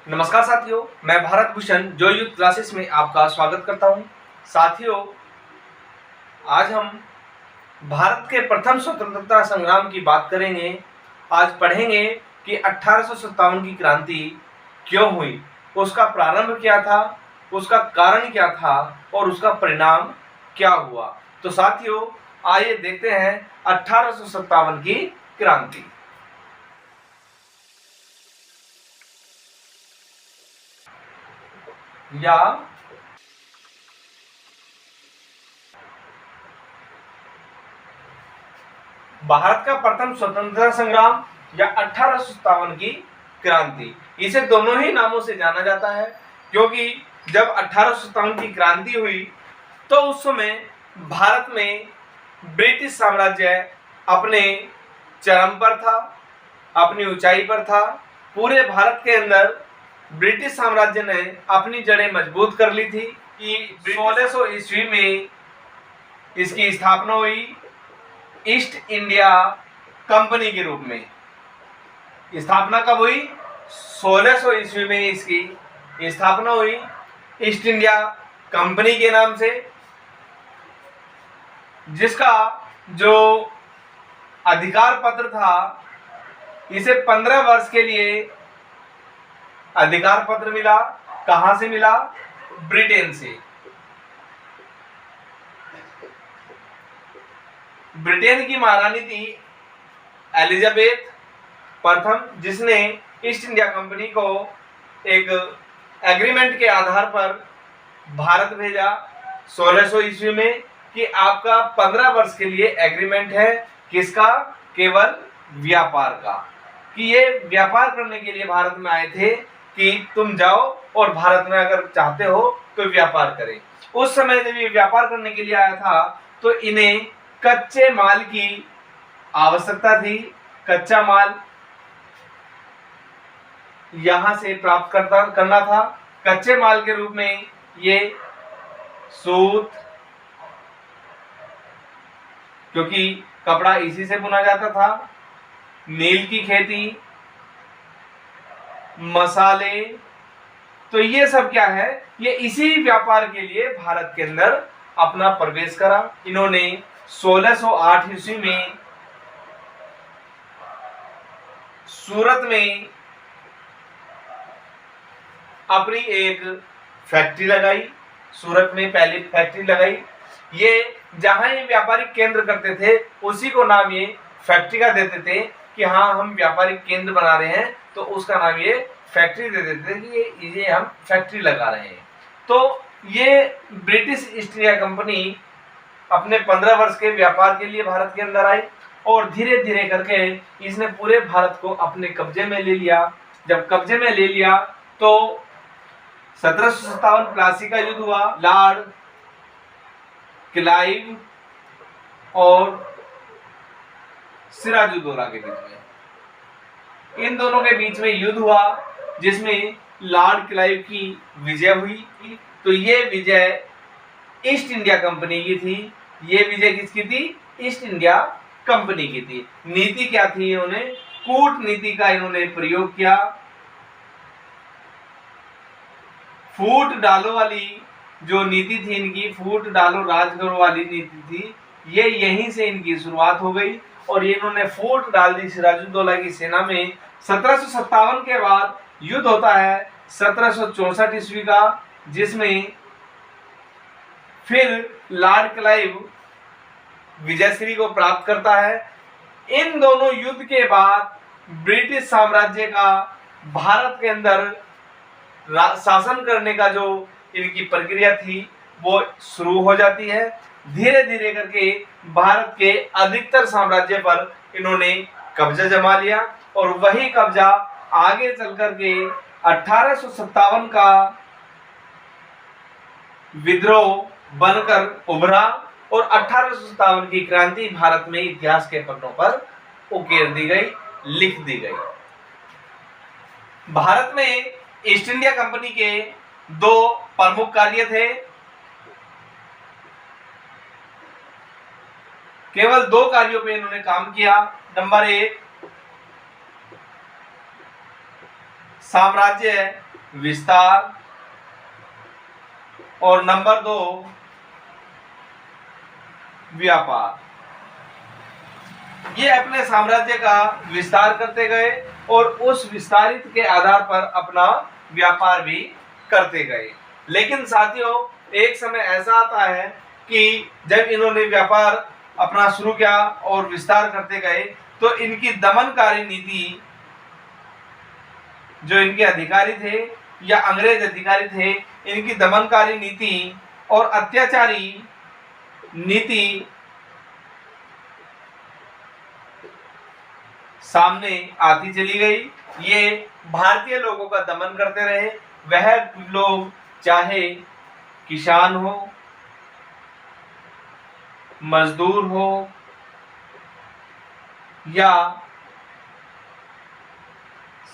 नमस्कार साथियों, मैं भारत भूषण जो यूथ क्लासेस में आपका स्वागत करता हूं। साथियों, आज हम भारत के प्रथम स्वतंत्रता संग्राम की बात करेंगे। आज पढ़ेंगे कि 1857 की क्रांति क्यों हुई, उसका प्रारंभ क्या था, उसका कारण क्या था और उसका परिणाम क्या हुआ। तो साथियों, आइए देखते हैं 1857 की क्रांति। या भारत का प्रथम स्वतंत्रता संग्राम या 1857 की क्रांति, इसे दोनों ही नामों से जाना जाता है, क्योंकि जब 1857 की क्रांति हुई तो उस समय भारत में ब्रिटिश साम्राज्य अपने चरम पर था, अपनी ऊंचाई पर था। पूरे भारत के अंदर ब्रिटिश साम्राज्य ने अपनी जड़ें मजबूत कर ली थी कि 1600 ईस्वी में इसकी स्थापना हुई। ईस्ट इंडिया कंपनी के रूप में स्थापना कब हुई? 1600 ईस्वी में इसकी स्थापना हुई ईस्ट इंडिया कंपनी के नाम से, जिसका जो अधिकार पत्र था, इसे 15 वर्ष के लिए अधिकार पत्र मिला। कहां से मिला? ब्रिटेन से। ब्रिटेन की महारानी थी एलिजाबेथ प्रथम, जिसने ईस्ट इंडिया कंपनी को एक एग्रीमेंट के आधार पर भारत भेजा 1600 ईस्वी में कि आपका 15 वर्ष के लिए एग्रीमेंट है। किसका? केवल व्यापार का। कि ये व्यापार करने के लिए भारत में आए थे कि तुम जाओ और भारत में अगर चाहते हो तो व्यापार करें। उस समय जब ये व्यापार करने के लिए आया था तो इन्हें कच्चे माल की आवश्यकता थी। कच्चा माल यहां से प्राप्त करना था। कच्चे माल के रूप में ये सूत, क्योंकि कपड़ा इसी से बुना जाता था, नील की खेती, मसाले, तो ये सब क्या है, ये इसी व्यापार के लिए भारत के अंदर अपना प्रवेश करा। इन्होंने 1608 ईस्वी में सूरत में अपनी एक फैक्ट्री लगाई। सूरत में पहली फैक्ट्री लगाई। ये जहां ये व्यापारिक केंद्र करते थे उसी को नाम ये फैक्ट्री का देते थे कि हाँ, हम व्यापारिक केंद्र बना रहे हैं, तो उसका नाम ये फैक्ट्री दे देते थे कि ये हम फैक्ट्री लगा रहे हैं। तो ये ब्रिटिश ईस्ट इंडिया कंपनी अपने 15 वर्ष के व्यापार के लिए भारत के अंदर आई और धीरे धीरे करके इसने पूरे भारत को अपने कब्जे में ले लिया। जब कब्जे में ले लिया तो 1757 प्लासी का युद्ध हुआ। लॉर्ड क्लाइव और सिराजुद्दौला के बीच में, इन दोनों के बीच में युद्ध हुआ, जिसमें लॉर्ड क्लाइव की विजय हुई। तो ये विजय ईस्ट इंडिया कंपनी की थी। ये विजय किसकी थी? ईस्ट इंडिया कंपनी की थी। नीति क्या थी? इन्होंने कूटनीति का इन्होंने प्रयोग किया। फूट डालो वाली जो नीति थी इनकी, फूट डालो राज करो वाली नीति थी, ये यहीं से इनकी शुरुआत हो गई और ये इन्होंने फूट डाल दी सिराजुद्दौला की सेना में। 1757 के बाद युद्ध होता है 1764 ईस्वी का, जिसमें फिर लॉर्ड क्लाइव विजयश्री को प्राप्त करता है। इन दोनों युद्ध के बाद ब्रिटिश साम्राज्य का भारत के अंदर शासन करने का जो इनकी प्रक्रिया थी वो शुरू हो जाती है। धीरे धीरे करके भारत के अधिकतर साम्राज्य पर इन्होंने कब्जा जमा लिया और वही कब्जा आगे चल करके 1857 का विद्रोह बनकर उभरा और 1857 की क्रांति भारत में इतिहास के पन्नों पर उकेर दी गई, लिख दी गई। भारत में ईस्ट इंडिया कंपनी के दो प्रमुख कार्य थे। केवल दो कार्यों पे इन्होंने काम किया। नंबर 1, साम्राज्य विस्तार, और नंबर 2 व्यापार। ये अपने साम्राज्य का विस्तार करते गए और उस विस्तारित के आधार पर अपना व्यापार भी करते गए। लेकिन साथियों, एक समय ऐसा आता है कि जब इन्होंने व्यापार अपना शुरू किया और विस्तार करते गए तो इनकी दमनकारी नीति, जो इनके अधिकारी थे या अंग्रेज अधिकारी थे, इनकी दमनकारी नीति और अत्याचारी नीति सामने आती चली गई। ये भारतीय लोगों का दमन करते रहे, वह लोग चाहे किसान हो, मजदूर हो या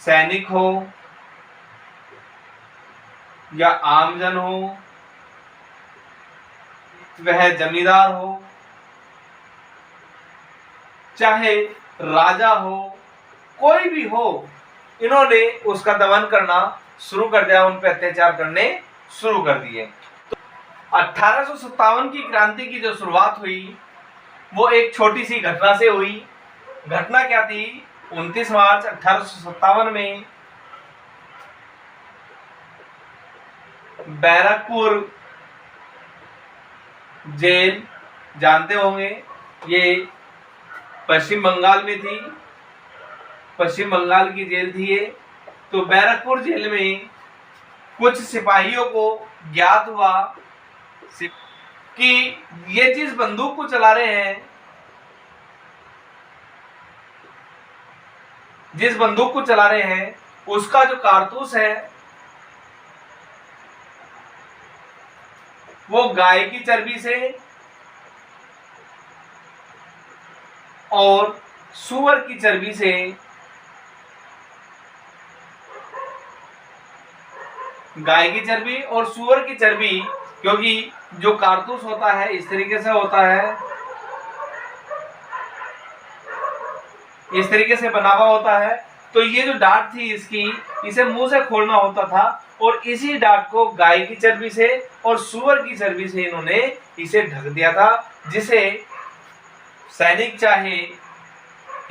सैनिक हो या आमजन हो, वह जमींदार हो, चाहे राजा हो, कोई भी हो, इन्होंने उसका दमन करना शुरू कर दिया, उन पर अत्याचार करने शुरू कर दिए। तो 1857 की क्रांति की जो शुरुआत हुई वो एक छोटी सी घटना से हुई। घटना क्या थी? 29 मार्च 1857 में बैरकपुर जेल, जानते होंगे, ये पश्चिम बंगाल में थी, पश्चिम बंगाल की जेल थी ये। तो बैरकपुर जेल में कुछ सिपाहियों को ज्ञात हुआ कि ये जिस बंदूक को चला रहे हैं, जिस बंदूक को चला रहे हैं उसका जो कारतूस है वो गाय की चर्बी से और सूअर की चर्बी से, गाय की चर्बी और सूअर की चर्बी, क्योंकि जो कारतूस होता है इस तरीके से होता है, इस तरीके से बना हुआ होता है। तो ये जो डाट थी इसकी, इसे मुंह से खोलना होता था और इसी डाट को गाय की चर्बी से और सूअर की चर्बी से इन्होंने इसे ढक दिया था, जिसे सैनिक चाहे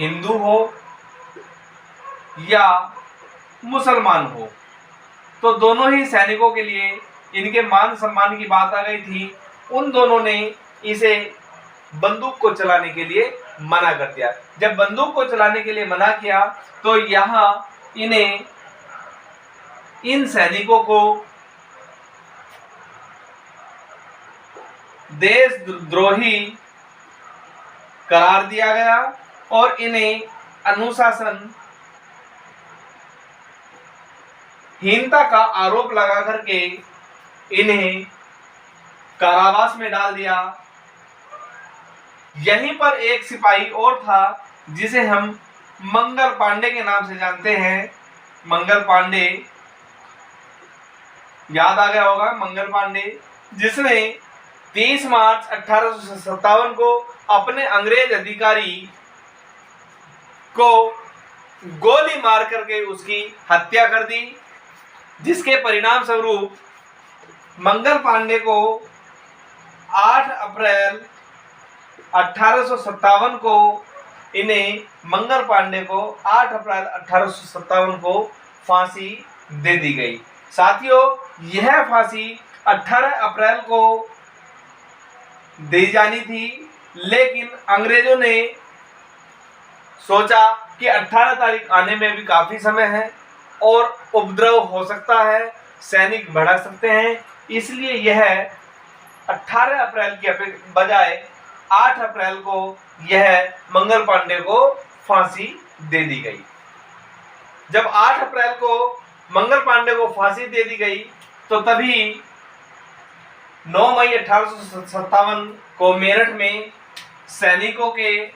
हिंदू हो या मुसलमान हो, तो दोनों ही सैनिकों के लिए इनके मान सम्मान की बात आ गई थी। उन दोनों ने इसे बंदूक को चलाने के लिए मना कर दिया। जब बंदूक को चलाने के लिए मना किया तो यहाँ इन्हें, इन सैनिकों को देशद्रोही करार दिया गया और इन्हें अनुशासन हीनता का आरोप लगा करके इन्हें कारावास में डाल दिया। यहीं पर एक सिपाही और था जिसे हम मंगल पांडे के नाम से जानते हैं। मंगल पांडे, याद आ गया होगा, मंगल पांडे, जिसने 30 मार्च 1857 को अपने अंग्रेज अधिकारी को गोली मार करके उसकी हत्या कर दी, जिसके परिणाम स्वरूप मंगल पांडे को 8 अप्रैल 1857 को इन्हें मंगल पांडे को 8 अप्रैल 1857 को फांसी दे दी गई। साथियों, यह फांसी 18 अप्रैल को दी जानी थी, लेकिन अंग्रेजों ने सोचा कि 18 तारीख आने में भी काफ़ी समय है और उपद्रव हो सकता है, सैनिक भड़क सकते हैं, इसलिए यह 18 अप्रैल की बजाय 8 अप्रैल को यह मंगल पांडे को फांसी दे दी गई। जब 8 अप्रैल को मंगल पांडे को फांसी दे दी गई तो तभी 9 मई 1857 को मेरठ में सैनिकों के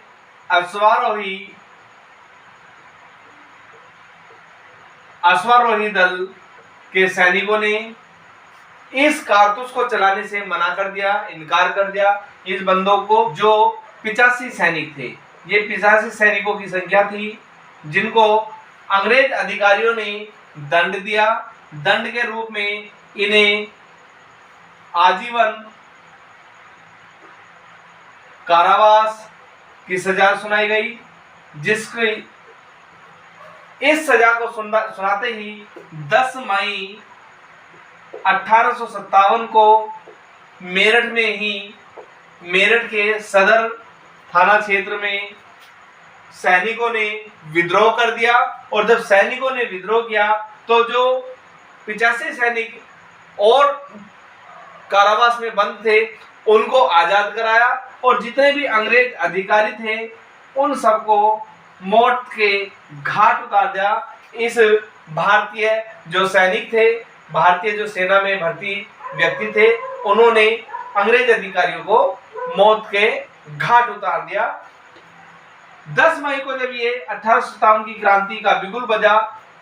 अश्वारोही दल के सैनिकों ने इस कारतूस को चलाने से मना कर दिया, इनकार कर दिया। इस बंदूक को, जो 85 सैनिक थे, ये 85 सैनिकों की संख्या थी, जिनको अंग्रेज अधिकारियों ने दंड दिया दंड के रूप में इन्हें आजीवन कारावास की सजा सुनाई गई, जिसकी इस सजा को सुनाते ही 10 मई 1857 को मेरठ में ही, मेरठ के सदर थाना क्षेत्र में सैनिकों ने विद्रोह कर दिया। और जब सैनिकों ने विद्रोह किया तो जो 85 सैनिक और कारावास में बंद थे उनको आजाद कराया, और जितने भी अंग्रेज अधिकारी थे उन सबको मौत के घाट उतार दिया। इस भारतीय जो सैनिक थे, भारतीय जो सेना में भर्ती व्यक्ति थे, उन्होंने अंग्रेज अधिकारियों को मौत के घाट उतार दिया। 10 मई को जब ये 1857 की क्रांति का बिगुल बजा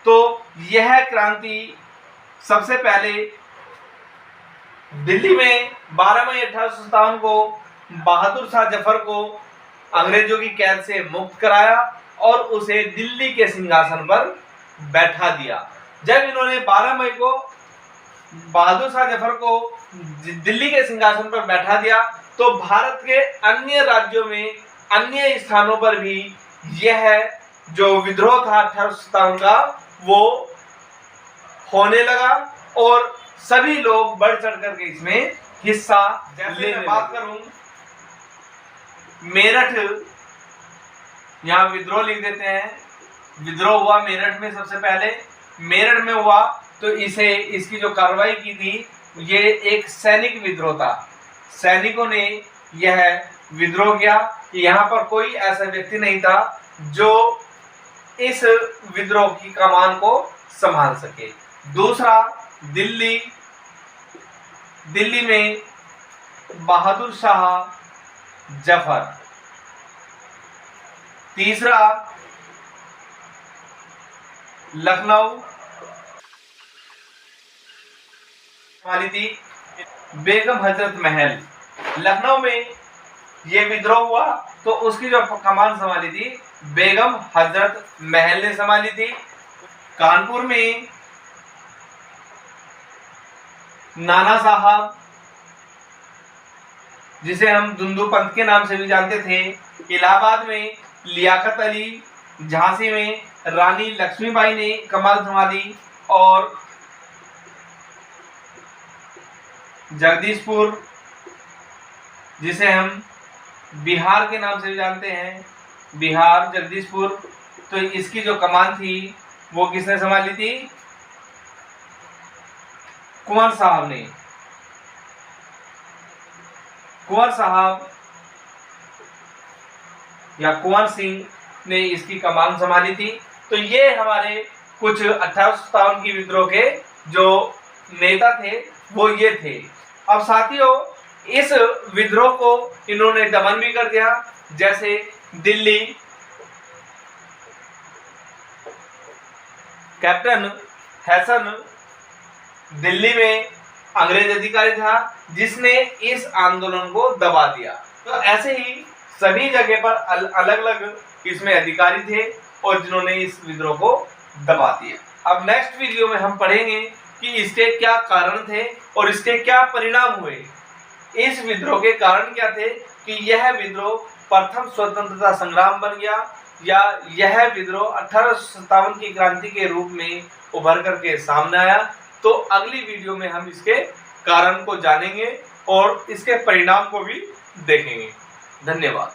तो यह क्रांति सबसे पहले दिल्ली में 12 मई 1857 को बहादुर शाह जफर को अंग्रेजों की कैद से मुक्त कराया और उसे दिल्ली के सिंहासन पर बैठा दिया। जब इन्होंने 12 मई को बहादुर शाह जफर को दिल्ली के सिंहासन पर बैठा दिया तो भारत के अन्य राज्यों में, अन्य स्थानों पर भी यह जो विद्रोह था 1857 का वो होने लगा और सभी लोग बढ़ चढ़ करके इसमें हिस्सा लेने लगे। बात करूं मेरठ, यहाँ विद्रोह लिख देते हैं, विद्रोह हुआ मेरठ में। सबसे पहले मेरठ में हुआ तो इसकी जो कार्रवाई की थी ये एक सैनिक विद्रोह था। सैनिकों ने यह विद्रोह किया। यहाँ पर कोई ऐसा व्यक्ति नहीं था जो इस विद्रोह की कमान को संभाल सके। दूसरा, दिल्ली में बहादुर शाह जफर। तीसरा, लखनऊ वाली थी बेगम हजरत महल। लखनऊ में यह विद्रोह हुआ तो उसकी जो कमान संभाली थी बेगम हजरत महल ने संभाली थी। कानपुर में नाना साहब, जिसे हम दुंदू पंत के नाम से भी जानते थे। इलाहाबाद में लियाकत अली, झांसी में रानी लक्ष्मीबाई ने कमान संभाली और जगदीशपुर, जिसे हम बिहार के नाम से भी जानते हैं, बिहार जगदीशपुर, तो इसकी जो कमान थी वो किसने संभाली थी? कुंवर साहब ने। कुंवर साहब या कुंवर सिंह ने इसकी कमान संभाली थी। तो ये हमारे कुछ 1857 की विद्रोह के जो नेता थे वो ये थे। अब साथियों, इस विद्रोह को इन्होंने दमन भी कर दिया। जैसे दिल्ली, कैप्टन हैसन दिल्ली में अंग्रेज अधिकारी था जिसने इस आंदोलन को दबा दिया। तो ऐसे ही सभी जगह पर अलग अलग इसमें अधिकारी थे और जिन्होंने इस विद्रोह को दबा दिया। अब नेक्स्ट वीडियो में हम पढ़ेंगे कि इसके क्या कारण थे और इसके क्या परिणाम हुए। इस विद्रोह के कारण क्या थे कि यह विद्रोह प्रथम स्वतंत्रता संग्राम बन गया या यह विद्रोह 1857 की क्रांति के रूप में उभर करके सामने आया। तो अगली वीडियो में हम इसके कारण को जानेंगे और इसके परिणाम को भी देखेंगे। धन्यवाद।